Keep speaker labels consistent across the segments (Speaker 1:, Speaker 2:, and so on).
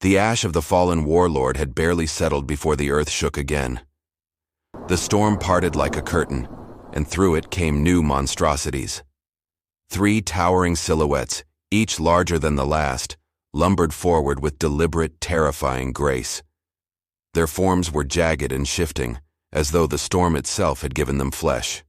Speaker 1: The ash of the fallen warlord had barely settled before the earth shook again. The storm parted like a curtain, and through it came new monstrosities. 3 towering silhouettes, each larger than the last, lumbered forward with deliberate, terrifying grace. Their forms were jagged and shifting, as though the storm itself had given them flesh.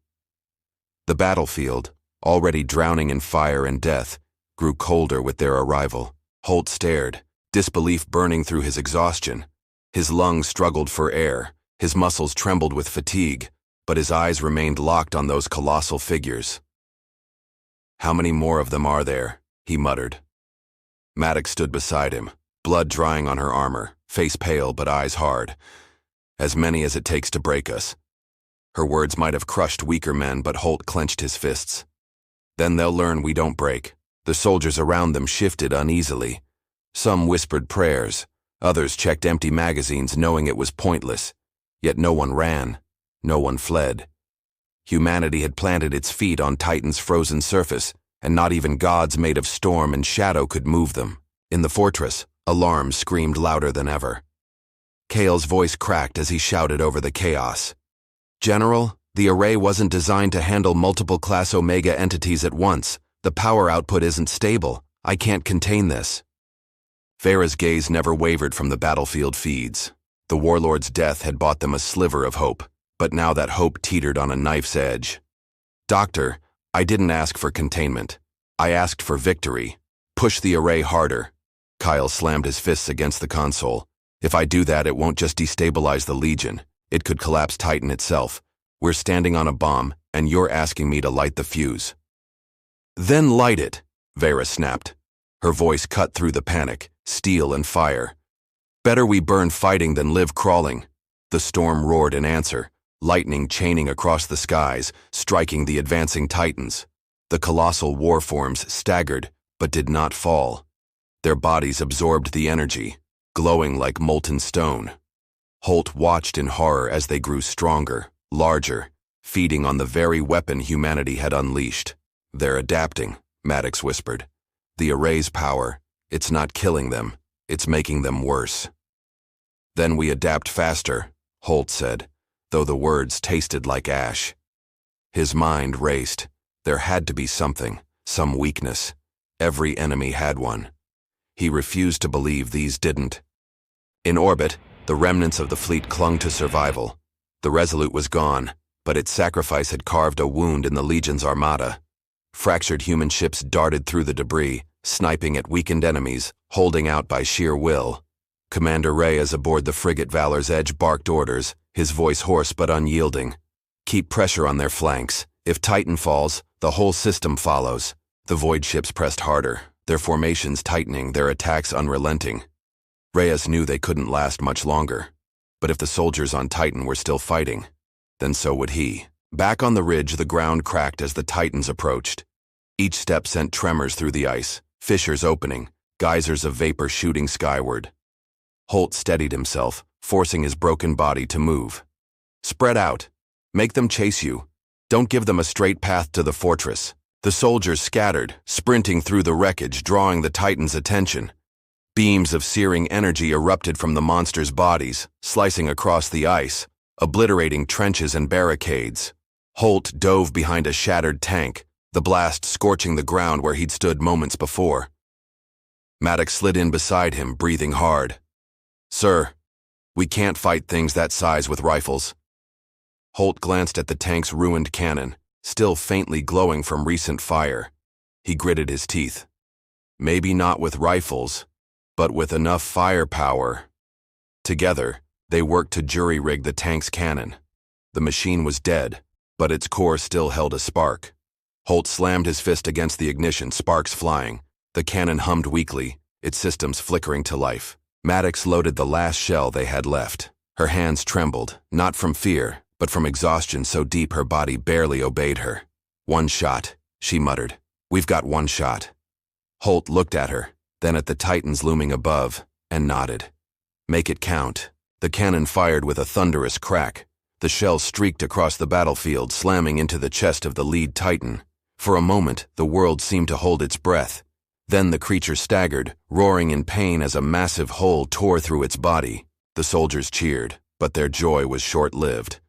Speaker 1: The battlefield, already drowning in fire and death, grew colder with their arrival. Holt stared, disbelief burning through his exhaustion. His lungs struggled for air, his muscles trembled with fatigue, but his eyes remained locked on those colossal figures. "How many more of them are there?" he muttered. Maddox stood beside him, blood drying on her armor, face pale but eyes hard. "As many as it takes to break us." Her words might have crushed weaker men, but Holt clenched his fists. "Then they'll learn we don't break." The soldiers around them shifted uneasily. Some whispered prayers, others checked empty magazines knowing it was pointless. Yet no one ran, no one fled. Humanity had planted its feet on Titan's frozen surface, and not even gods made of storm and shadow could move them. In the fortress, alarms screamed louder than ever. Kale's voice cracked as he shouted over the chaos. "General, the array wasn't designed to handle multiple Class Omega entities at once. The power output isn't stable. I can't contain this." Vera's gaze never wavered from the battlefield feeds. The warlord's death had bought them a sliver of hope, but now that hope teetered on a knife's edge. "Doctor, I didn't ask for containment. I asked for victory. Push the array harder." Kyle slammed his fists against the console. "If I do that, it won't just destabilize the Legion. It could collapse Titan itself. We're standing on a bomb, and you're asking me to light the fuse." "Then light it," Vera snapped. Her voice cut through the panic, steel and fire. "Better we burn fighting than live crawling." The storm roared in answer, lightning chaining across the skies, striking the advancing Titans. The colossal war forms staggered, but did not fall. Their bodies absorbed the energy, glowing like molten stone. Holt watched in horror as they grew stronger, larger, feeding on the very weapon humanity had unleashed. "They're adapting," Maddox whispered. "The array's power, it's not killing them, it's making them worse." "Then we adapt faster," Holt said, though the words tasted like ash. His mind raced. There had to be something, some weakness. Every enemy had one. He refused to believe these didn't. In orbit, the remnants of the fleet clung to survival. The Resolute was gone, but its sacrifice had carved a wound in the Legion's armada. Fractured human ships darted through the debris, sniping at weakened enemies, holding out by sheer will. Commander Reyes aboard the frigate Valor's Edge barked orders, his voice hoarse but unyielding. "Keep pressure on their flanks. If Titan falls, the whole system follows." The Void ships pressed harder, their formations tightening, their attacks unrelenting. Reyes knew they couldn't last much longer. But if the soldiers on Titan were still fighting, then so would he. Back on the ridge, the ground cracked as the Titans approached. Each step sent tremors through the ice, fissures opening, geysers of vapor shooting skyward. Holt steadied himself, forcing his broken body to move. "Spread out. Make them chase you. Don't give them a straight path to the fortress." The soldiers scattered, sprinting through the wreckage, drawing the Titans' attention. Beams of searing energy erupted from the monsters' bodies, slicing across the ice, obliterating trenches and barricades. Holt dove behind a shattered tank, the blast scorching the ground where he'd stood moments before. Maddox slid in beside him, breathing hard. "Sir, we can't fight things that size with rifles." Holt glanced at the tank's ruined cannon, still faintly glowing from recent fire. He gritted his teeth. "Maybe not with rifles, but with enough firepower." Together, they worked to jury-rig the tank's cannon. The machine was dead, but its core still held a spark. Holt slammed his fist against the ignition, sparks flying. The cannon hummed weakly, its systems flickering to life. Maddox loaded the last shell they had left. Her hands trembled, not from fear, but from exhaustion so deep her body barely obeyed her. "One shot," she muttered. "We've got one shot." Holt looked at her, then at the Titans looming above, and nodded. "Make it count." The cannon fired with a thunderous crack. The shell streaked across the battlefield, slamming into the chest of the lead Titan. For a moment, the world seemed to hold its breath. Then the creature staggered, roaring in pain as a massive hole tore through its body. The soldiers cheered, but their joy was short-lived.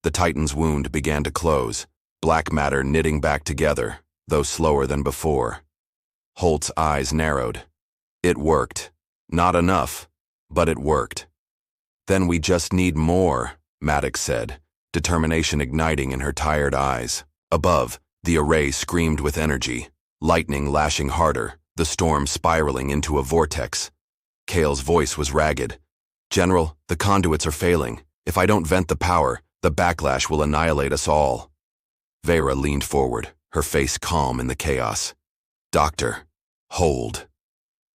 Speaker 1: The Titan's wound began to close, black matter knitting back together, though slower than before. Holt's eyes narrowed. It worked. Not enough, but it worked. "Then we just need more," Maddox said, determination igniting in her tired eyes. Above, the array screamed with energy, lightning lashing harder, the storm spiraling into a vortex. Kale's voice was ragged. "General, the conduits are failing. If I don't vent the power, the backlash will annihilate us all." Vera leaned forward, her face calm in the chaos. "Doctor, hold."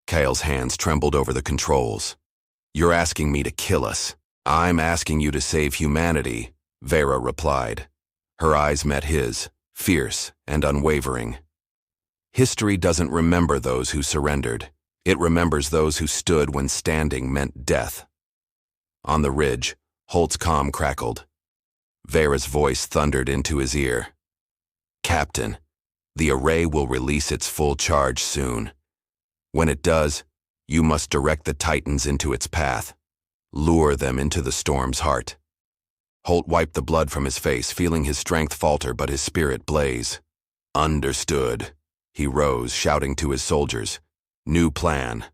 Speaker 1: Kale's hands trembled over the controls. "You're asking me to kill us. I'm asking you to save humanity," Vera replied. Her eyes met his, fierce and unwavering. "History doesn't remember those who surrendered. It remembers those who stood when standing meant death." On the ridge, Holt's comm crackled. Vera's voice thundered into his ear. "Captain, the array will release its full charge soon. When it does, you must direct the Titans into its path. Lure them into the storm's heart." Holt wiped the blood from his face, feeling his strength falter but his spirit blaze. "Understood." He rose, shouting to his soldiers. "New plan.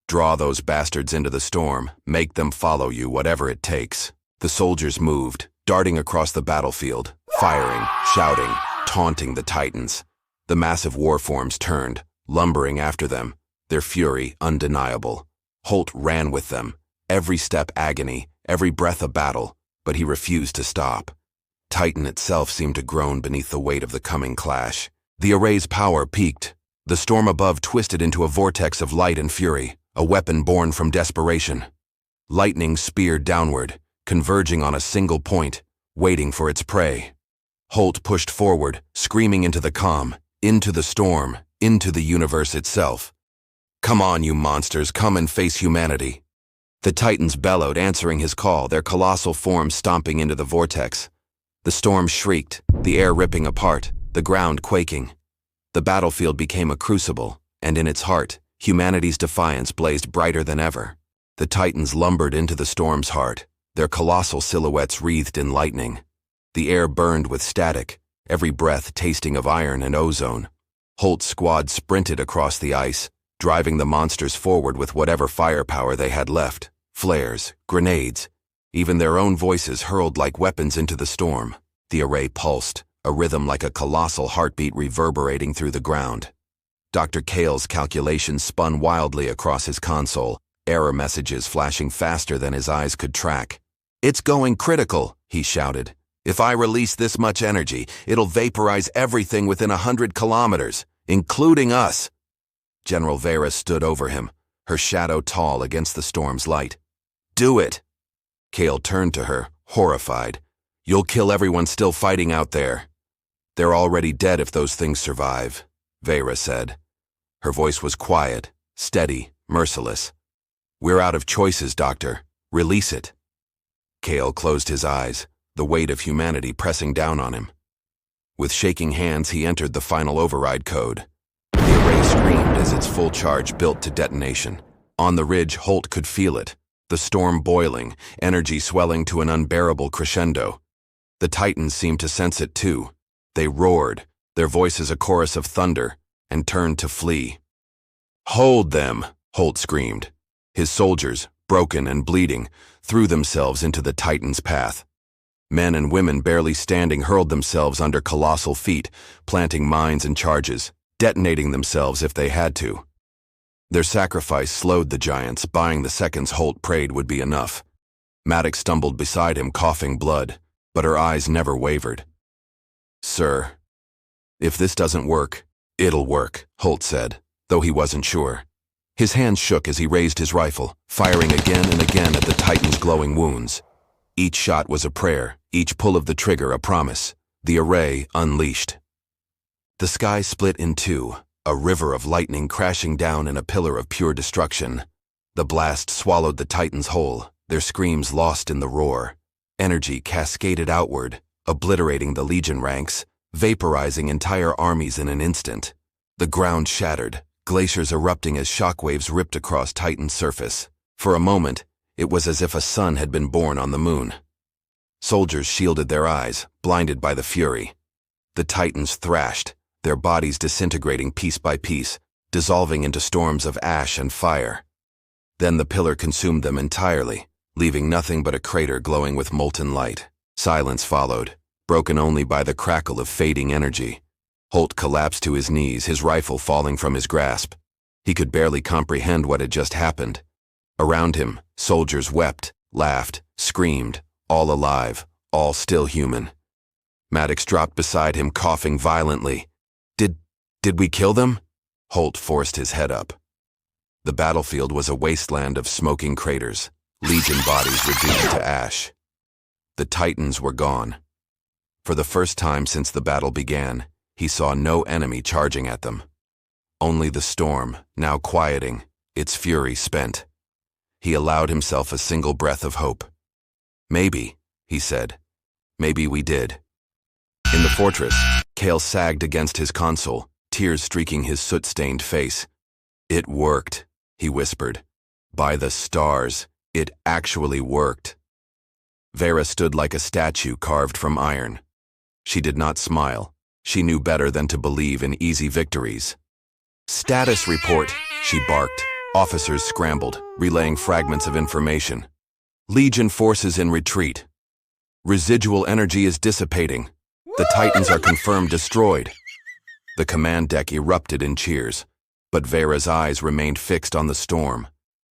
Speaker 1: Draw those bastards into the storm, make them follow you, whatever it takes." The soldiers moved, darting across the battlefield, firing, shouting, taunting the Titans. The massive warforms turned, lumbering after them, their fury undeniable. Holt ran with them, every step agony, every breath a battle, but he refused to stop. Titan itself seemed to groan beneath the weight of the coming clash. The array's power peaked. The storm above twisted into a vortex of light and fury, a weapon born from desperation. Lightning speared downward, converging on a single point, waiting for its prey. Holt pushed forward, screaming into the calm, into the storm, into the universe itself. "Come on, you monsters, come and face humanity." The Titans bellowed, answering his call, their colossal forms stomping into the vortex. The storm shrieked, the air ripping apart, the ground quaking. The battlefield became a crucible, and in its heart, humanity's defiance blazed brighter than ever. The Titans lumbered into the storm's heart, their colossal silhouettes wreathed in lightning. The air burned with static, every breath tasting of iron and ozone. Holt's squad sprinted across the ice, driving the monsters forward with whatever firepower they had left, flares, grenades. Even their own voices hurled like weapons into the storm. The array pulsed, a rhythm like a colossal heartbeat reverberating through the ground. Dr. Kale's calculations spun wildly across his console, error messages flashing faster than his eyes could track. "It's going critical," he shouted. "If I release this much energy, it'll vaporize everything within 100 kilometers, including us." General Vera stood over him, her shadow tall against the storm's light. "Do it." Kale turned to her, horrified. "You'll kill everyone still fighting out there." "They're already dead if those things survive," Vera said. Her voice was quiet, steady, merciless. "We're out of choices, Doctor. Release it." Kale closed his eyes, the weight of humanity pressing down on him. With shaking hands, he entered the final override code. The array screamed as its full charge built to detonation. On the ridge, Holt could feel it, the storm boiling, energy swelling to an unbearable crescendo. The Titans seemed to sense it too. They roared, their voices a chorus of thunder, and turned to flee. "Hold them!" Holt screamed. His soldiers, broken and bleeding, threw themselves into the Titans' path. Men and women barely standing hurled themselves under colossal feet, planting mines and charges, detonating themselves if they had to. Their sacrifice slowed the giants, buying the seconds Holt prayed would be enough. Maddox stumbled beside him, coughing blood, but her eyes never wavered. "Sir, if this doesn't work, it'll work," Holt said, though he wasn't sure. His hands shook as he raised his rifle, firing again and again at the Titan's glowing wounds. Each shot was a prayer, each pull of the trigger a promise. The array unleashed. The sky split in two, a river of lightning crashing down in a pillar of pure destruction. The blast swallowed the Titans whole, their screams lost in the roar. Energy cascaded outward, obliterating the Legion ranks, vaporizing entire armies in an instant. The ground shattered, glaciers erupting as shockwaves ripped across Titan's surface. For a moment, it was as if a sun had been born on the moon. Soldiers shielded their eyes, blinded by the fury. The Titans thrashed, their bodies disintegrating piece by piece, dissolving into storms of ash and fire. Then the pillar consumed them entirely, leaving nothing but a crater glowing with molten light. Silence followed, broken only by the crackle of fading energy. Holt collapsed to his knees, his rifle falling from his grasp. He could barely comprehend what had just happened. Around him, soldiers wept, laughed, screamed, all alive, all still human. Maddox dropped beside him, coughing violently. Did we kill them? Holt forced his head up. The battlefield was a wasteland of smoking craters, Legion bodies reduced to ash. The Titans were gone. For the first time since the battle began, he saw no enemy charging at them. Only the storm, now quieting, its fury spent. He allowed himself a single breath of hope. Maybe, he said. Maybe we did. In the fortress, Cale sagged against his console, tears streaking his soot-stained face. It worked, he whispered. By the stars, it actually worked. Vera stood like a statue carved from iron. She did not smile. She knew better than to believe in easy victories. "Status report," she barked. Officers scrambled, relaying fragments of information. "Legion forces in retreat. Residual energy is dissipating. The Titans are confirmed destroyed." The command deck erupted in cheers, but Vera's eyes remained fixed on the storm.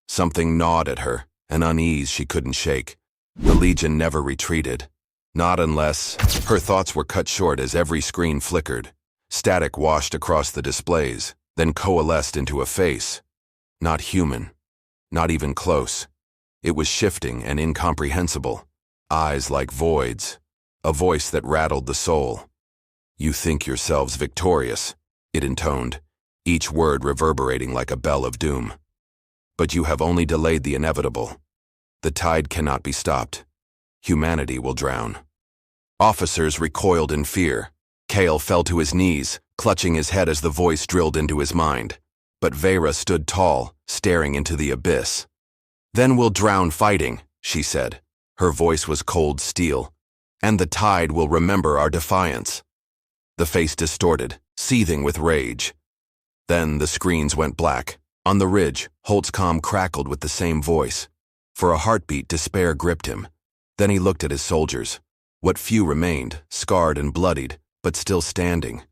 Speaker 1: Something gnawed at her, an unease she couldn't shake. The Legion never retreated. Not unless... Her thoughts were cut short as every screen flickered. Static washed across the displays, then coalesced into a face. Not human. Not even close. It was shifting and incomprehensible. Eyes like voids. A voice that rattled the soul. "You think yourselves victorious," it intoned, each word reverberating like a bell of doom. "But you have only delayed the inevitable. The tide cannot be stopped. Humanity will drown." Officers recoiled in fear. Cale fell to his knees, clutching his head as the voice drilled into his mind. But Vera stood tall, staring into the abyss. "Then we'll drown fighting," she said. Her voice was cold steel. "And the tide will remember our defiance." The face distorted, seething with rage. Then the screens went black. On the ridge, Holt's comm crackled with the same voice. For a heartbeat, despair gripped him. Then he looked at his soldiers. What few remained, scarred and bloodied, but still standing.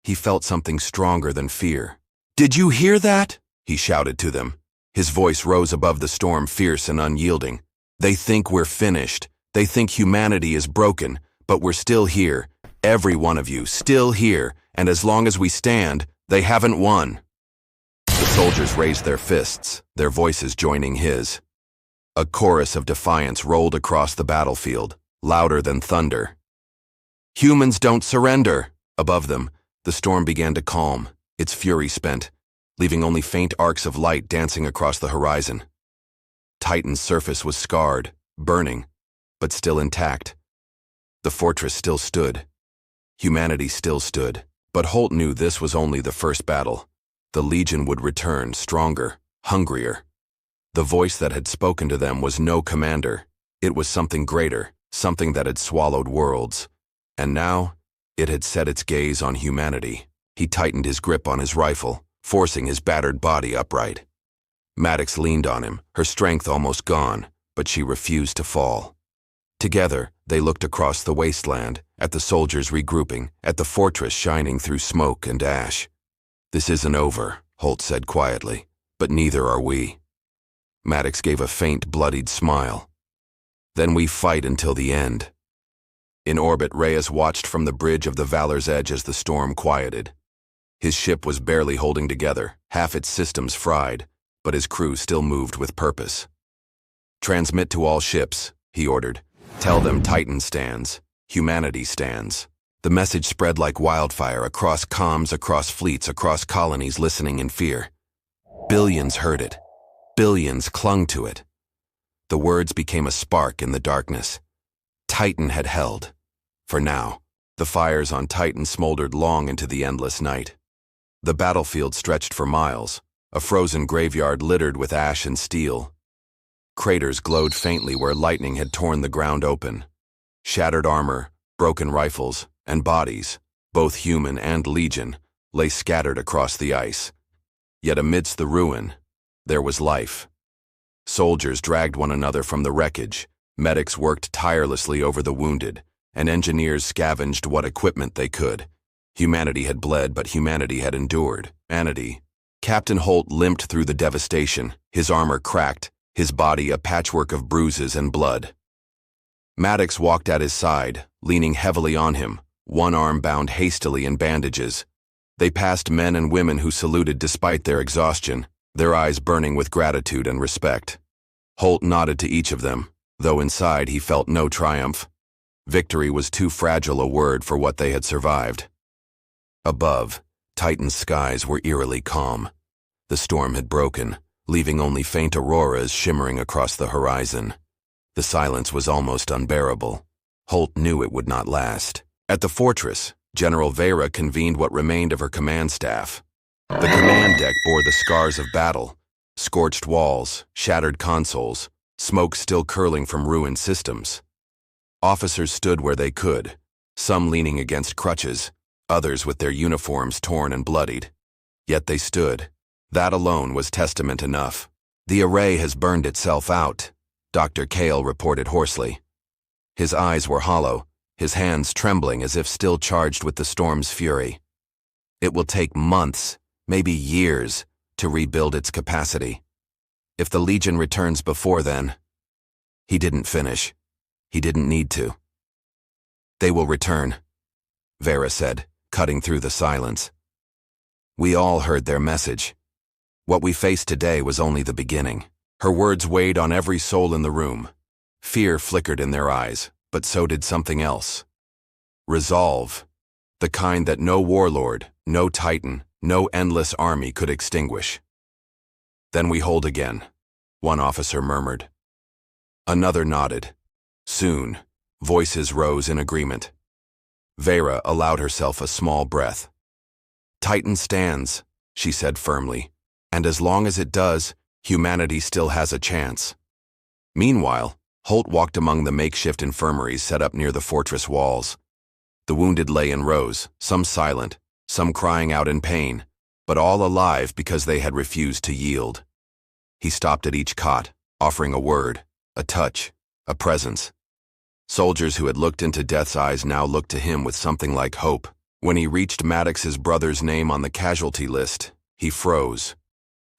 Speaker 1: He felt something stronger than fear. "Did you hear that?" he shouted to them. His voice rose above the storm, fierce and unyielding. "They think we're finished. They think humanity is broken, but we're still here. Every one of you, still here, and as long as we stand, they haven't won." The soldiers raised their fists, their voices joining his. A chorus of defiance rolled across the battlefield, louder than thunder. "Humans don't surrender!" Above them, the storm began to calm, its fury spent, leaving only faint arcs of light dancing across the horizon. Titan's surface was scarred, burning, but still intact. The fortress still stood. Humanity still stood. But Holt knew this was only the first battle. The Legion would return, stronger, hungrier. The voice that had spoken to them was no commander. It was something greater, something that had swallowed worlds. And now, it had set its gaze on humanity. He tightened his grip on his rifle, forcing his battered body upright. Maddox leaned on him, her strength almost gone, but she refused to fall. Together, they looked across the wasteland, at the soldiers regrouping, at the fortress shining through smoke and ash. "This isn't over," Holt said quietly, "but neither are we." Maddox gave a faint, bloodied smile. "Then we fight until the end." In orbit, Reyes watched from the bridge of the Valor's Edge as the storm quieted. His ship was barely holding together, half its systems fried, but his crew still moved with purpose. "Transmit to all ships," he ordered. "Tell them Titan stands. Humanity stands." The message spread like wildfire across comms, across fleets, across colonies listening in fear. Billions heard it. Billions clung to it. The words became a spark in the darkness. Titan had held. For now, the fires on Titan smoldered long into the endless night. The battlefield stretched for miles, a frozen graveyard littered with ash and steel. Craters glowed faintly where lightning had torn the ground open. Shattered armor, broken rifles, and bodies, both human and Legion, lay scattered across the ice. Yet amidst the ruin, there was life. Soldiers dragged one another from the wreckage, medics worked tirelessly over the wounded, and engineers scavenged what equipment they could. Humanity had bled, but humanity had endured. Humanity. Captain Holt limped through the devastation, his armor cracked, his body a patchwork of bruises and blood. Maddox walked at his side, leaning heavily on him, one arm bound hastily in bandages. They passed men and women who saluted despite their exhaustion, their eyes burning with gratitude and respect. Holt nodded to each of them, though inside he felt no triumph. Victory was too fragile a word for what they had survived. Above, Titan's skies were eerily calm. The storm had broken, leaving only faint auroras shimmering across the horizon. The silence was almost unbearable. Holt knew it would not last. At the fortress, General Vera convened what remained of her command staff. The command deck bore the scars of battle, scorched walls, shattered consoles, smoke still curling from ruined systems. Officers stood where they could, some leaning against crutches, others with their uniforms torn and bloodied. Yet they stood. That alone was testament enough. "The array has burned itself out," Dr. Cale reported hoarsely. His eyes were hollow, his hands trembling as if still charged with the storm's fury. "It will take months, maybe years, to rebuild its capacity. If the Legion returns before then..." He didn't finish. He didn't need to. "They will return," Vera said, cutting through the silence. We all heard their message. What we faced today was only the beginning. Her words weighed on every soul in the room. Fear flickered in their eyes, but so did something else. Resolve. The kind that no warlord, no titan, no endless army could extinguish. "Then we hold again," one officer murmured. Another nodded. Soon, voices rose in agreement. Vera allowed herself a small breath. "Titan stands," she said firmly, "and as long as it does, humanity still has a chance." Meanwhile, Holt walked among the makeshift infirmaries set up near the fortress walls. The wounded lay in rows, some silent, some crying out in pain, but all alive because they had refused to yield. He stopped at each cot, offering a word, a touch, a presence. Soldiers who had looked into death's eyes now looked to him with something like hope. When he reached Maddox's brother's name on the casualty list, he froze.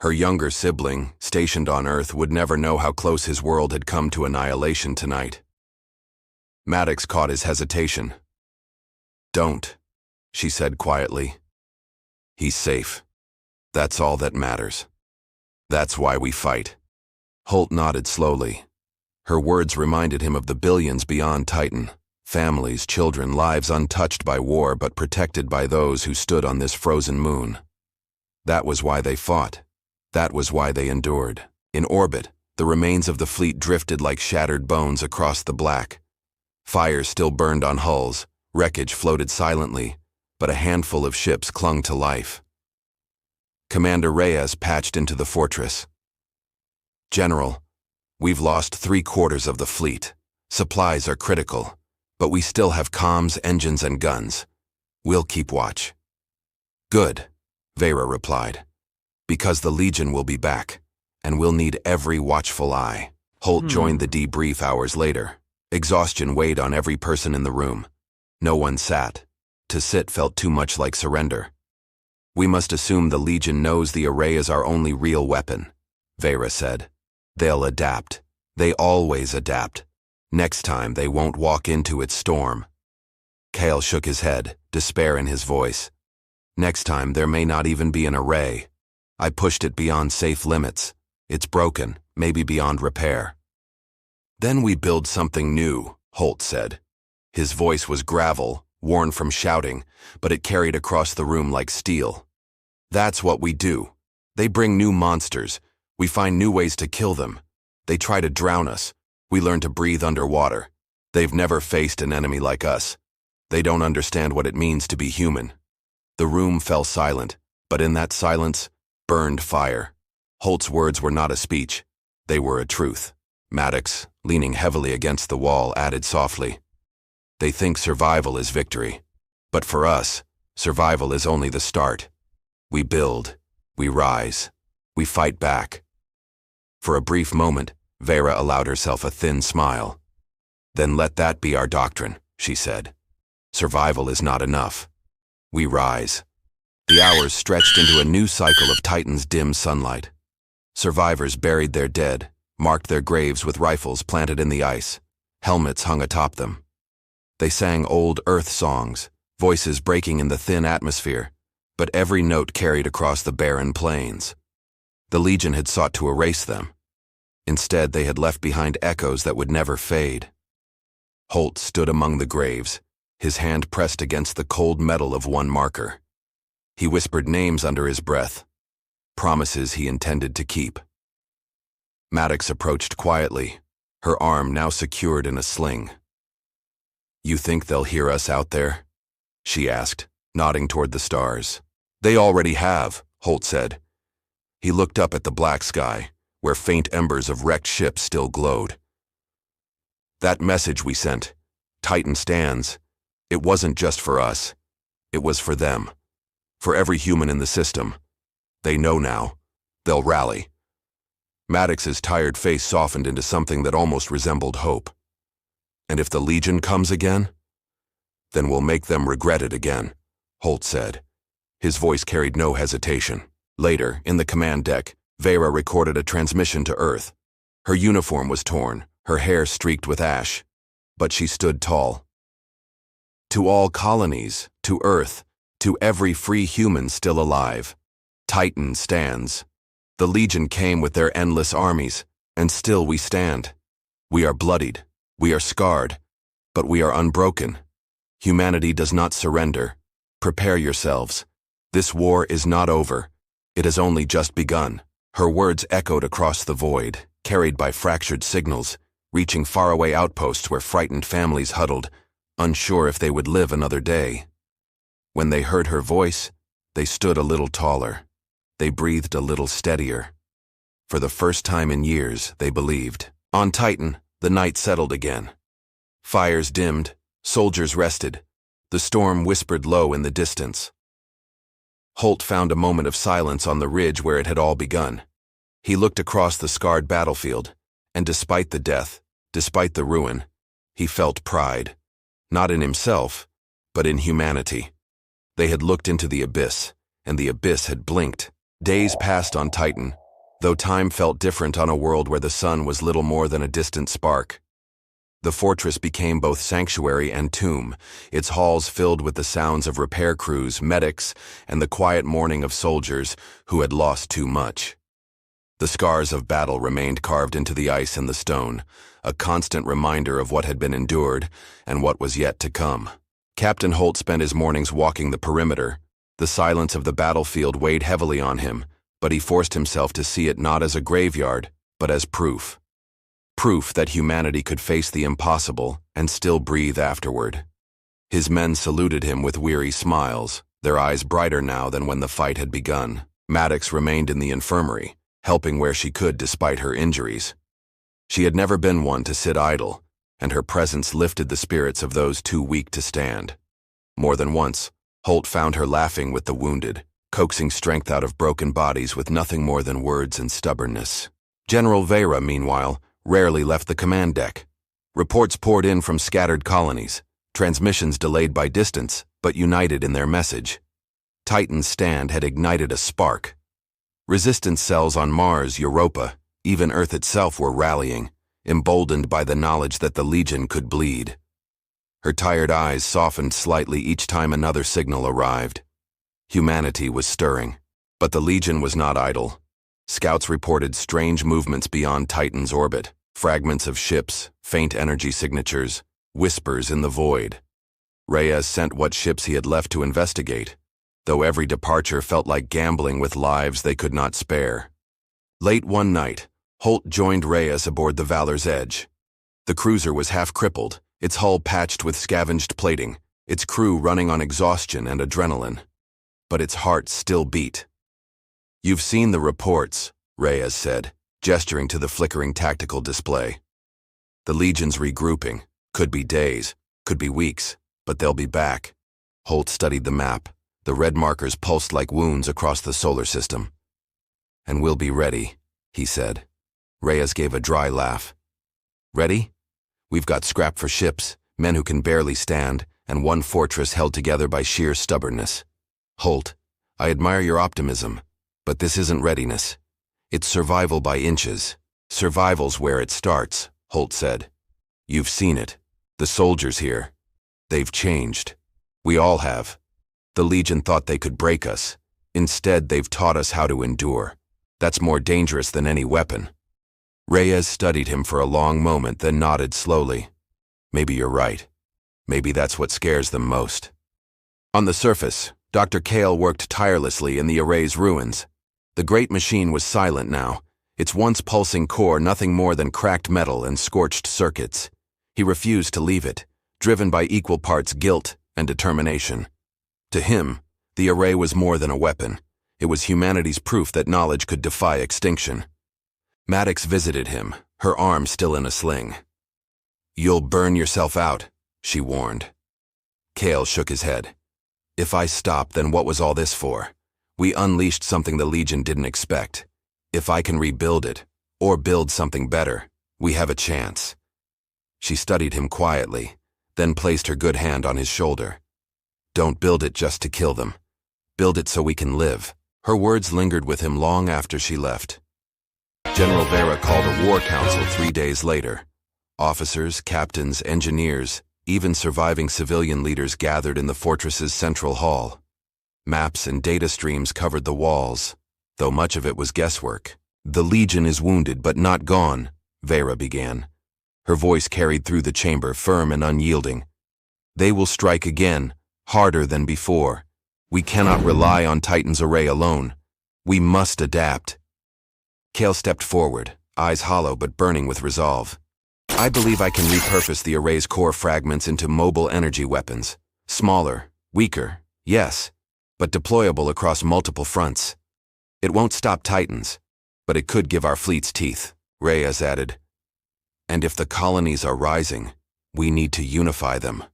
Speaker 1: Her younger sibling, stationed on Earth, would never know how close his world had come to annihilation tonight. Maddox caught his hesitation. "Don't," she said quietly. "He's safe. That's all that matters. That's why we fight." Holt nodded slowly. Her words reminded him of the billions beyond Titan. Families, children, lives untouched by war but protected by those who stood on this frozen moon. That was why they fought. That was why they endured. In orbit, the remains of the fleet drifted like shattered bones across the black. Fires still burned on hulls, wreckage floated silently, but a handful of ships clung to life. Commander Reyes patched into the fortress. "General, we've lost 3/4 of the fleet. Supplies are critical, but we still have comms, engines, and guns. We'll keep watch." "Good," Vera replied, "because the Legion will be back, and we'll need every watchful eye." Holt joined the debrief hours later. Exhaustion weighed on every person in the room. No one sat. To sit felt too much like surrender. "We must assume the Legion knows the array is our only real weapon," Vera said. "They'll adapt. They always adapt. Next time they won't walk into its storm." Cale shook his head, despair in his voice. "Next time there may not even be an array. I pushed it beyond safe limits. It's broken, maybe beyond repair." "Then we build something new," Holt said. His voice was gravel, worn from shouting, but it carried across the room like steel. "That's what we do. They bring new monsters. We find new ways to kill them. They try to drown us. We learn to breathe underwater. They've never faced an enemy like us. They don't understand what it means to be human." The room fell silent, But in that silence burned fire. Holt's words were not a speech. They were a truth. Maddox, leaning heavily against the wall, added softly, "They think survival is victory. But for us, survival is only the start. We build, we rise, we fight back." For a brief moment, Vera allowed herself a thin smile. "Then let that be our doctrine," she said. "Survival is not enough. We rise." The hours stretched into a new cycle of Titan's dim sunlight. Survivors buried their dead, marked their graves with rifles planted in the ice. Helmets hung atop them. They sang old Earth songs, voices breaking in the thin atmosphere, but every note carried across the barren plains. The Legion had sought to erase them. Instead, they had left behind echoes that would never fade. Holt stood among the graves, his hand pressed against the cold metal of one marker. He whispered names under his breath, promises he intended to keep. Maddox approached quietly, her arm now secured in a sling. "You think they'll hear us out there?" she asked, nodding toward the stars. "They already have," Holt said. He looked up at the black sky, where faint embers of wrecked ships still glowed. "That message we sent, Titan stands, it wasn't just for us. It was for them. For every human in the system. They know now. They'll rally." Maddox's tired face softened into something that almost resembled hope. "And if the Legion comes again? Then we'll make them regret it again," Holt said. His voice carried no hesitation. Later, in the command deck, Vera recorded a transmission to Earth. Her uniform was torn, her hair streaked with ash, but she stood tall. "To all colonies, to Earth, to every free human still alive, Titan stands. The Legion came with their endless armies, and still we stand. We are bloodied, we are scarred, but we are unbroken. Humanity does not surrender. Prepare yourselves. This war is not over. It has only just begun." Her words echoed across the void, carried by fractured signals, reaching faraway outposts where frightened families huddled, unsure if they would live another day. When they heard her voice, they stood a little taller. They breathed a little steadier. For the first time in years, they believed. On Titan, the night settled again. Fires dimmed, soldiers rested. The storm whispered low in the distance. Holt found a moment of silence on the ridge where it had all begun. He looked across the scarred battlefield, and despite the death, despite the ruin, he felt pride. Not in himself, but in humanity. They had looked into the abyss, and the abyss had blinked. Days passed on Titan, though time felt different on a world where the sun was little more than a distant spark. The fortress became both sanctuary and tomb, its halls filled with the sounds of repair crews, medics, and the quiet mourning of soldiers who had lost too much. The scars of battle remained carved into the ice and the stone, a constant reminder of what had been endured and what was yet to come. Captain Holt spent his mornings walking the perimeter. The silence of the battlefield weighed heavily on him, but he forced himself to see it not as a graveyard, but as proof. Proof that humanity could face the impossible and still breathe afterward. His men saluted him with weary smiles, their eyes brighter now than when the fight had begun. Maddox remained in the infirmary, helping where she could despite her injuries. She had never been one to sit idle, and her presence lifted the spirits of those too weak to stand. More than once, Holt found her laughing with the wounded, coaxing strength out of broken bodies with nothing more than words and stubbornness. General Vera, meanwhile, rarely left the command deck. Reports poured in from scattered colonies, transmissions delayed by distance, but united in their message. Titan's stand had ignited a spark. Resistance cells on Mars, Europa, even Earth itself were rallying, emboldened by the knowledge that the Legion could bleed. Her tired eyes softened slightly each time another signal arrived. Humanity was stirring, but the Legion was not idle. Scouts reported strange movements beyond Titan's orbit, fragments of ships, faint energy signatures, whispers in the void. Reyes sent what ships he had left to investigate, though every departure felt like gambling with lives they could not spare. Late one night, Holt joined Reyes aboard the Valor's Edge. The cruiser was half crippled, its hull patched with scavenged plating, its crew running on exhaustion and adrenaline. but its heart still beat. "You've seen the reports," Reyes said, gesturing to the flickering tactical display. "The Legion's regrouping. Could be days, could be weeks, but they'll be back." Holt studied the map. The red markers pulsed like wounds across the solar system. "And we'll be ready," he said. Reyes gave a dry laugh. "Ready? We've got scrap for ships, men who can barely stand, and one fortress held together by sheer stubbornness. Holt, I admire your optimism, but this isn't readiness. It's survival by inches. Survival's where it starts," Holt said. "You've seen it. The soldiers here. They've changed. We all have. The Legion thought they could break us. Instead, they've taught us how to endure. That's more dangerous than any weapon." Reyes studied him for a long moment, then nodded slowly. "Maybe you're right. Maybe that's what scares them most." On the surface, Dr. Kale worked tirelessly in the array's ruins. The great machine was silent now, its once pulsing core nothing more than cracked metal and scorched circuits. He refused to leave it, driven by equal parts guilt and determination. To him, the array was more than a weapon. It was humanity's proof that knowledge could defy extinction. Maddox visited him, her arm still in a sling. "You'll burn yourself out," she warned. Kale shook his head. "If I stop, then what was all this for? We unleashed something the Legion didn't expect. If I can rebuild it, or build something better, we have a chance." She studied him quietly, then placed her good hand on his shoulder. "Don't build it just to kill them. Build it so we can live." Her words lingered with him long after she left. General Vera called a war council 3 days later. Officers, captains, engineers, even surviving civilian leaders gathered in the fortress's central hall. Maps and data streams covered the walls, though much of it was guesswork. "The Legion is wounded but not gone," Vera began. Her voice carried through the chamber, firm and unyielding. "They will strike again, harder than before. We cannot rely on Titan's array alone. We must adapt." Kale stepped forward, eyes hollow but burning with resolve. "I believe I can repurpose the array's core fragments into mobile energy weapons. Smaller, weaker, yes, but deployable across multiple fronts. It won't stop Titans, but it could give our fleets teeth," Reyes added. "And if the colonies are rising, we need to unify them.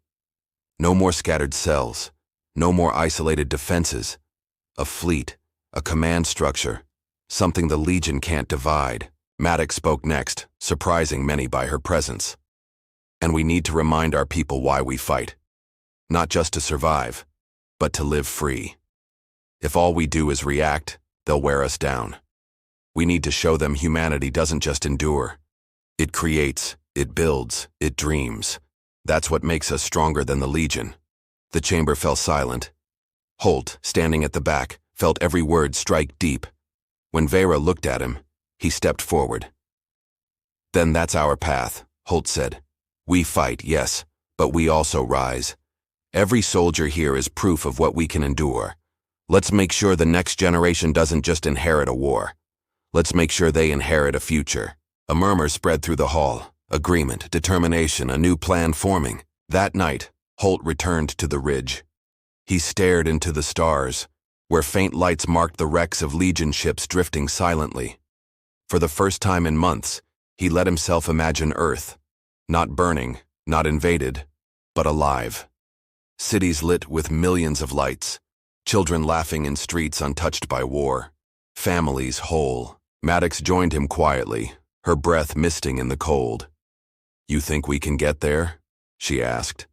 Speaker 1: No more scattered cells, no more isolated defenses. A fleet, a command structure, something the Legion can't divide." Maddox spoke next, surprising many by her presence. "And we need to remind our people why we fight. Not just to survive, but to live free. If all we do is react, they'll wear us down. We need to show them humanity doesn't just endure. It creates, it builds, it dreams. That's what makes us stronger than the Legion." The chamber fell silent. Holt, standing at the back, felt every word strike deep. When Vera looked at him, he stepped forward. "Then that's our path," Holt said. "We fight, yes, but we also rise. Every soldier here is proof of what we can endure. Let's make sure the next generation doesn't just inherit a war. Let's make sure they inherit a future." A murmur spread through the hall. Agreement, determination, a new plan forming. That night, Holt returned to the ridge. He stared into the stars, where faint lights marked the wrecks of Legion ships drifting silently. For the first time in months, he let himself imagine Earth, not burning, not invaded, but alive. Cities lit with millions of lights, children laughing in streets untouched by war, families whole. Maddox joined him quietly, her breath misting in the cold. "You think we can get there?" she asked.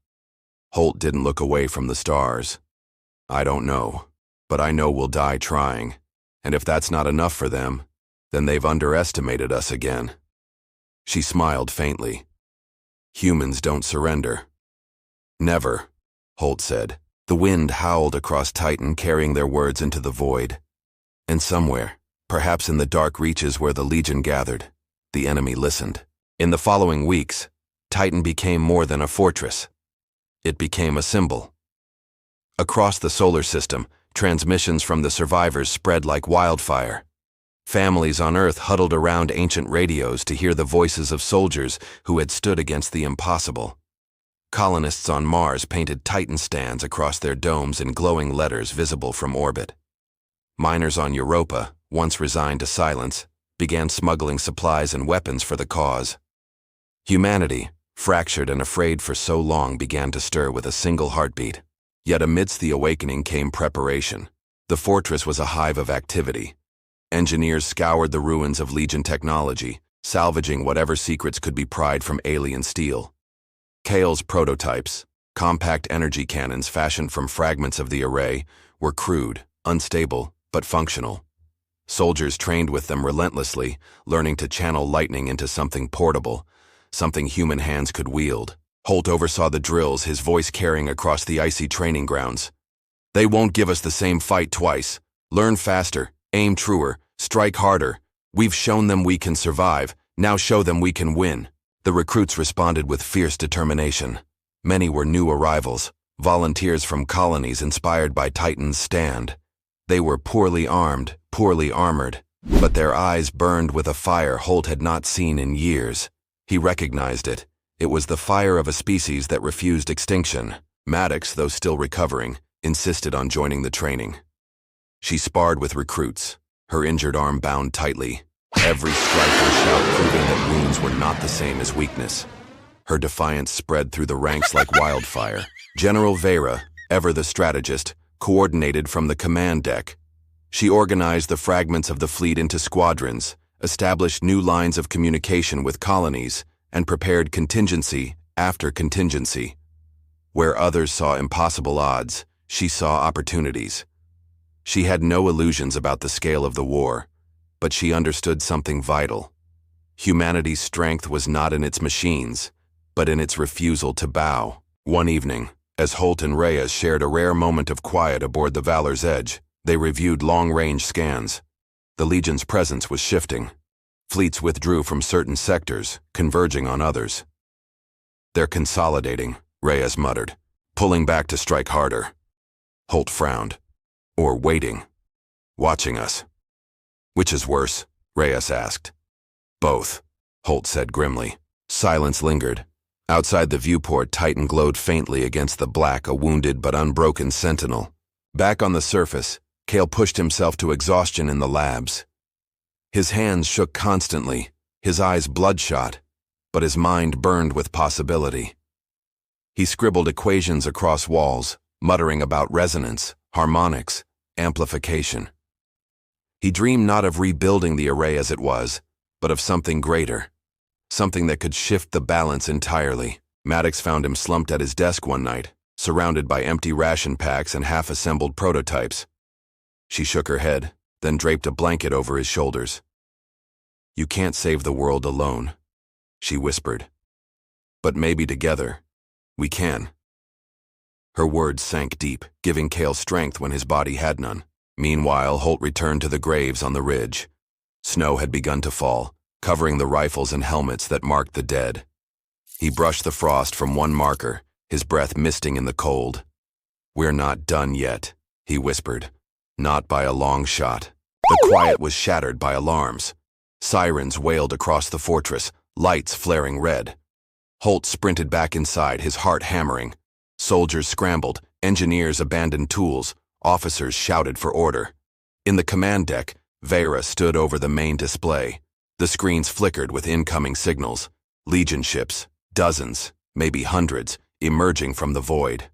Speaker 1: Holt didn't look away from the stars. "I don't know, but I know we'll die trying, and if that's not enough for them, then they've underestimated us again." She smiled faintly. "Humans don't surrender." "Never," Holt said. The wind howled across Titan, carrying their words into the void. And somewhere, perhaps in the dark reaches where the Legion gathered, the enemy listened. In the following weeks, Titan became more than a fortress. It became a symbol. Across the solar system, transmissions from the survivors spread like wildfire. Families on Earth huddled around ancient radios to hear the voices of soldiers who had stood against the impossible. Colonists on Mars painted Titan stands across their domes in glowing letters visible from orbit. Miners on Europa, once resigned to silence, began smuggling supplies and weapons for the cause. Humanity, fractured and afraid for so long, began to stir with a single heartbeat. Yet amidst the awakening came preparation. The fortress was a hive of activity. Engineers scoured the ruins of Legion technology, salvaging whatever secrets could be pried from alien steel. Kale's prototypes, compact energy cannons fashioned from fragments of the array, were crude, unstable, but functional. Soldiers trained with them relentlessly, learning to channel lightning into something portable, something human hands could wield. Holt oversaw the drills, his voice carrying across the icy training grounds. "They won't give us the same fight twice. Learn faster, aim truer, strike harder. We've shown them we can survive, now show them we can win." The recruits responded with fierce determination. Many were new arrivals, volunteers from colonies inspired by Titan's stand. They were poorly armed, poorly armored, but their eyes burned with a fire Holt had not seen in years. He recognized it. It was the fire of a species that refused extinction. Maddox, though still recovering, insisted on joining the training. She sparred with recruits, her injured arm bound tightly, every strike and shout proving that wounds were not the same as weakness. Her defiance spread through the ranks like wildfire. General Vera, ever the strategist, coordinated from the command deck. She organized the fragments of the fleet into squadrons, established new lines of communication with colonies, and prepared contingency after contingency. Where others saw impossible odds, she saw opportunities. She had no illusions about the scale of the war, but she understood something vital. Humanity's strength was not in its machines, but in its refusal to bow. One evening, as Holt and Reyes shared a rare moment of quiet aboard the Valor's Edge, they reviewed long-range scans. The Legion's presence was shifting. Fleets withdrew from certain sectors, converging on others. "They're consolidating," Reyes muttered, "pulling back to strike harder." Holt frowned. "Or waiting. Watching us." "Which is worse?" Reyes asked. "Both," Holt said grimly. Silence lingered. Outside the viewport, Titan glowed faintly against the black, a wounded but unbroken sentinel. Back on the surface, Kale pushed himself to exhaustion in the labs. His hands shook constantly, his eyes bloodshot, but his mind burned with possibility. He scribbled equations across walls, muttering about resonance, harmonics, amplification. He dreamed not of rebuilding the array as it was, but of something greater, something that could shift the balance entirely. Maddox found him slumped at his desk one night, surrounded by empty ration packs and half-assembled prototypes. She shook her head, then draped a blanket over his shoulders. "You can't save the world alone," she whispered. "But maybe together, we can." Her words sank deep, giving Kale strength when his body had none. Meanwhile, Holt returned to the graves on the ridge. Snow had begun to fall, covering the rifles and helmets that marked the dead. He brushed the frost from one marker, his breath misting in the cold. "We're not done yet," he whispered. "Not by a long shot." The quiet was shattered by alarms. Sirens wailed across the fortress, lights flaring red. Holt sprinted back inside, his heart hammering. Soldiers scrambled, engineers abandoned tools, officers shouted for order. In the command deck, Vera stood over the main display. The screens flickered with incoming signals. Legion ships, dozens, maybe hundreds, emerging from the void.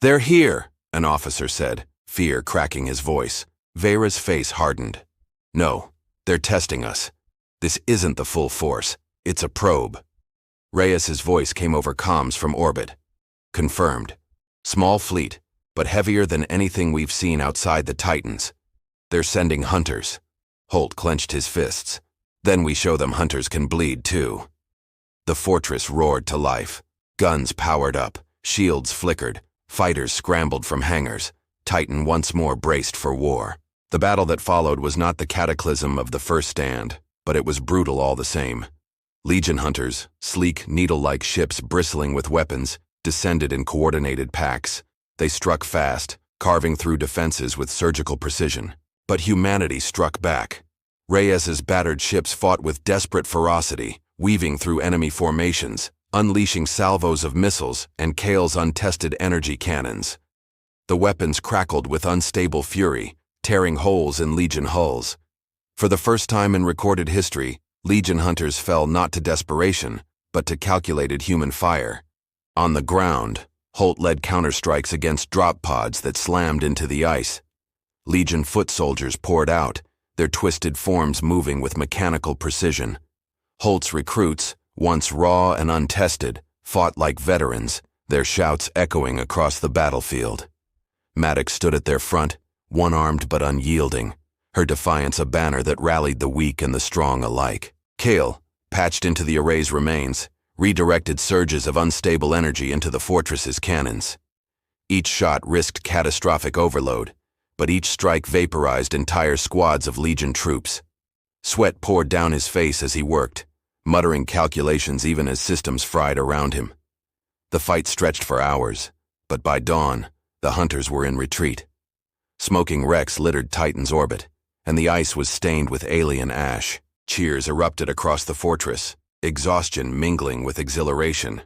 Speaker 1: "They're here," an officer said, fear cracking his voice. Vera's face hardened. "No, they're testing us. This isn't the full force. It's a probe." Reyes's voice came over comms from orbit. "Confirmed. Small fleet, but heavier than anything we've seen outside the Titans. They're sending hunters." Holt clenched his fists. "Then we show them hunters can bleed too." The fortress roared to life. Guns powered up, shields flickered, fighters scrambled from hangars. Titan once more braced for war. The battle that followed was not the cataclysm of the first stand, but it was brutal all the same. Legion hunters, sleek, needle-like ships bristling with weapons, descended in coordinated packs. They struck fast, carving through defenses with surgical precision. But humanity struck back. Reyes's battered ships fought with desperate ferocity, weaving through enemy formations, unleashing salvos of missiles and Kale's untested energy cannons. The weapons crackled with unstable fury, tearing holes in Legion hulls. For the first time in recorded history, Legion hunters fell not to desperation, but to calculated human fire. On the ground, Holt led counterstrikes against drop pods that slammed into the ice. Legion foot soldiers poured out, their twisted forms moving with mechanical precision. Holt's recruits, once raw and untested, fought like veterans, their shouts echoing across the battlefield. Maddox stood at their front, one-armed but unyielding, her defiance a banner that rallied the weak and the strong alike. Kale, patched into the array's remains, redirected surges of unstable energy into the fortress's cannons. Each shot risked catastrophic overload, but each strike vaporized entire squads of Legion troops. Sweat poured down his face as he worked, muttering calculations even as systems fried around him. The fight stretched for hours, but by dawn, the hunters were in retreat. Smoking wrecks littered Titan's orbit, and the ice was stained with alien ash. Cheers erupted across the fortress, exhaustion mingling with exhilaration.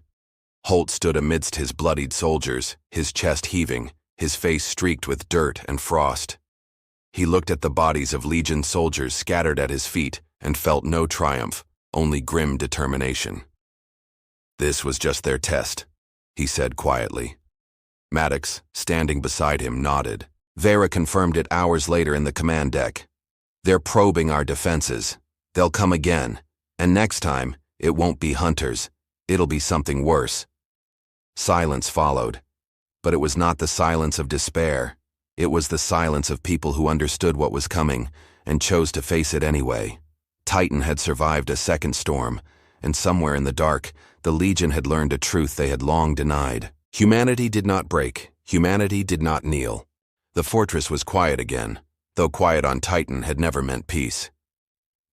Speaker 1: Holt stood amidst his bloodied soldiers, his chest heaving, his face streaked with dirt and frost. He looked at the bodies of Legion soldiers scattered at his feet and felt no triumph, only grim determination. This was just their test, he said quietly. Maddox, standing beside him, nodded. Vera confirmed it hours later in the command deck. They're probing our defenses. They'll come again, and next time, it won't be hunters. It'll be something worse. Silence followed, but it was not the silence of despair. It was the silence of people who understood what was coming and chose to face it anyway. Titan had survived a second storm, and somewhere in the dark, the Legion had learned a truth they had long denied. Humanity did not break. Humanity did not kneel. The fortress was quiet again, though quiet on Titan had never meant peace.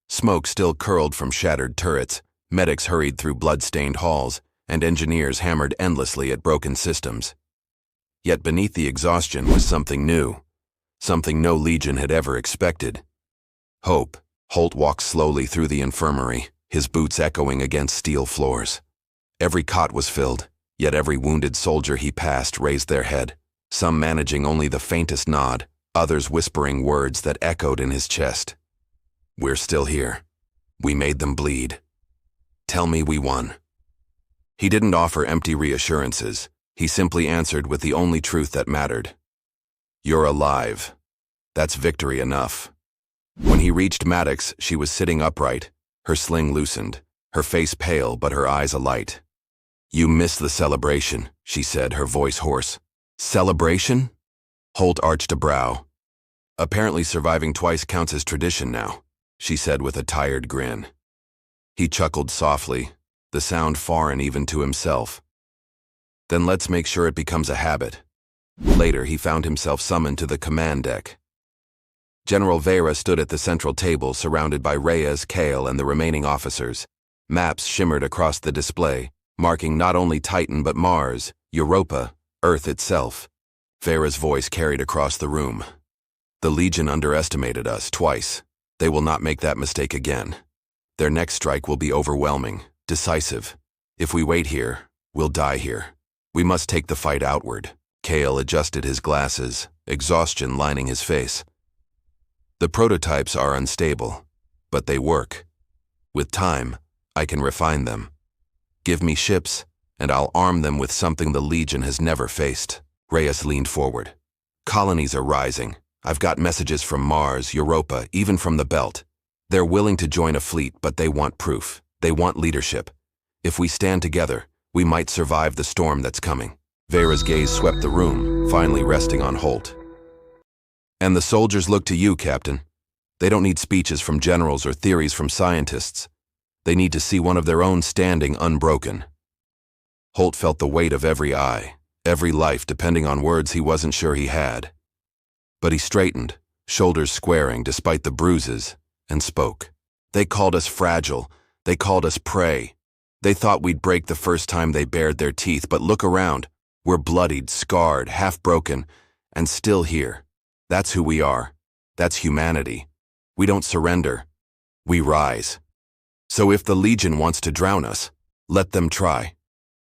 Speaker 1: Smoke still curled from shattered turrets, medics hurried through blood-stained halls, and engineers hammered endlessly at broken systems. Yet beneath the exhaustion was something new, something no Legion had ever expected. Hope. Holt walked slowly through the infirmary, his boots echoing against steel floors. Every cot was filled, yet every wounded soldier he passed raised their head, some managing only the faintest nod, others whispering words that echoed in his chest. We're still here. We made them bleed. Tell me we won. He didn't offer empty reassurances. He simply answered with the only truth that mattered. You're alive. That's victory enough. When he reached Maddox, she was sitting upright, her sling loosened, her face pale but her eyes alight. You missed the celebration, she said, her voice hoarse. Celebration? Holt arched a brow. Apparently surviving twice counts as tradition now, she said with a tired grin. He chuckled softly, the sound foreign even to himself. Then let's make sure it becomes a habit. Later, he found himself summoned to the command deck. General Vera stood at the central table surrounded by Reyes, Kale, and the remaining officers. Maps shimmered across the display, marking not only Titan but Mars, Europa, Earth itself. Vera's voice carried across the room. The Legion underestimated us twice. They will not make that mistake again. Their next strike will be overwhelming, decisive. If we wait here, we'll die here. We must take the fight outward. Kale adjusted his glasses, exhaustion lining his face. The prototypes are unstable, but they work. With time, I can refine them. Give me ships, and I'll arm them with something the Legion has never faced. Reyes leaned forward. Colonies are rising. I've got messages from Mars, Europa, even from the Belt. They're willing to join a fleet, but they want proof. They want leadership. If we stand together, we might survive the storm that's coming. Vera's gaze swept the room, finally resting on Holt. And the soldiers look to you, Captain. They don't need speeches from generals or theories from scientists. They need to see one of their own standing unbroken. Holt felt the weight of every eye, every life depending on words he wasn't sure he had. But he straightened, shoulders squaring despite the bruises, and spoke. They called us fragile. They called us prey. They thought we'd break the first time they bared their teeth, but look around. We're bloodied, scarred, half-broken, and still here. That's who we are. That's humanity. We don't surrender. We rise. So if the Legion wants to drown us, let them try.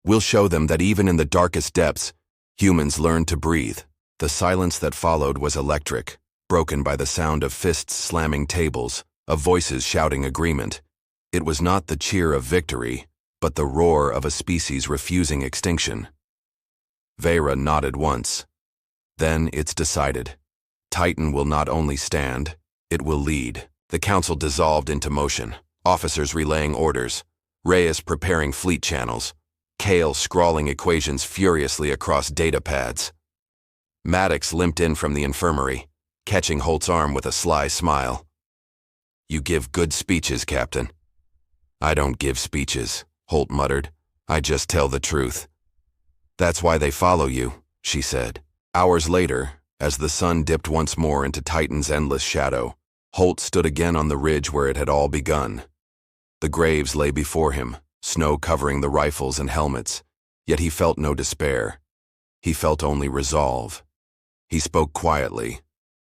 Speaker 1: We'll show them that even in the darkest depths, humans learn to breathe. The silence that followed was electric, broken by the sound of fists slamming tables, of voices shouting agreement. It was not the cheer of victory, but the roar of a species refusing extinction. Vera nodded once. Then it's decided. Titan will not only stand, it will lead. The council dissolved into motion, officers relaying orders, Reyes preparing fleet channels, Kale scrawling equations furiously across data pads. Maddox limped in from the infirmary, catching Holt's arm with a sly smile. "You give good speeches, Captain." "I don't give speeches," Holt muttered. "I just tell the truth." "That's why they follow you," she said. Hours later, as the sun dipped once more into Titan's endless shadow, Holt stood again on the ridge where it had all begun. The graves lay before him, snow covering the rifles and helmets, yet he felt no despair. He felt only resolve. He spoke quietly,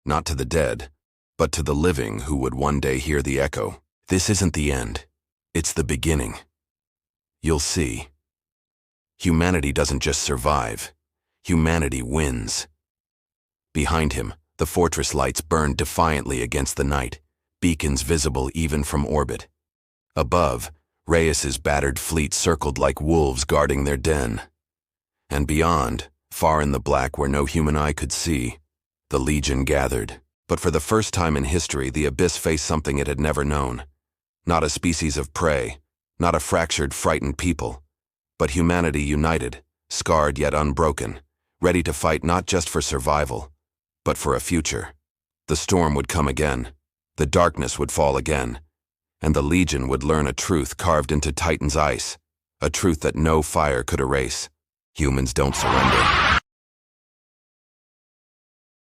Speaker 1: not to the dead, but to the living who would one day hear the echo. "This isn't the end. It's the beginning. You'll see. Humanity doesn't just survive. Humanity wins." Behind him, the fortress lights burned defiantly against the night, beacons visible even from orbit. Above, Reyes's battered fleet circled like wolves guarding their den. And beyond, far in the black where no human eye could see, the Legion gathered. But for the first time in history, the Abyss faced something it had never known. Not a species of prey, not a fractured, frightened people, but humanity united, scarred yet unbroken, ready to fight not just for survival, but for a future. The storm would come again, the darkness would fall again, and the Legion would learn a truth carved into Titan's ice, a truth that no fire could erase. Humans don't surrender.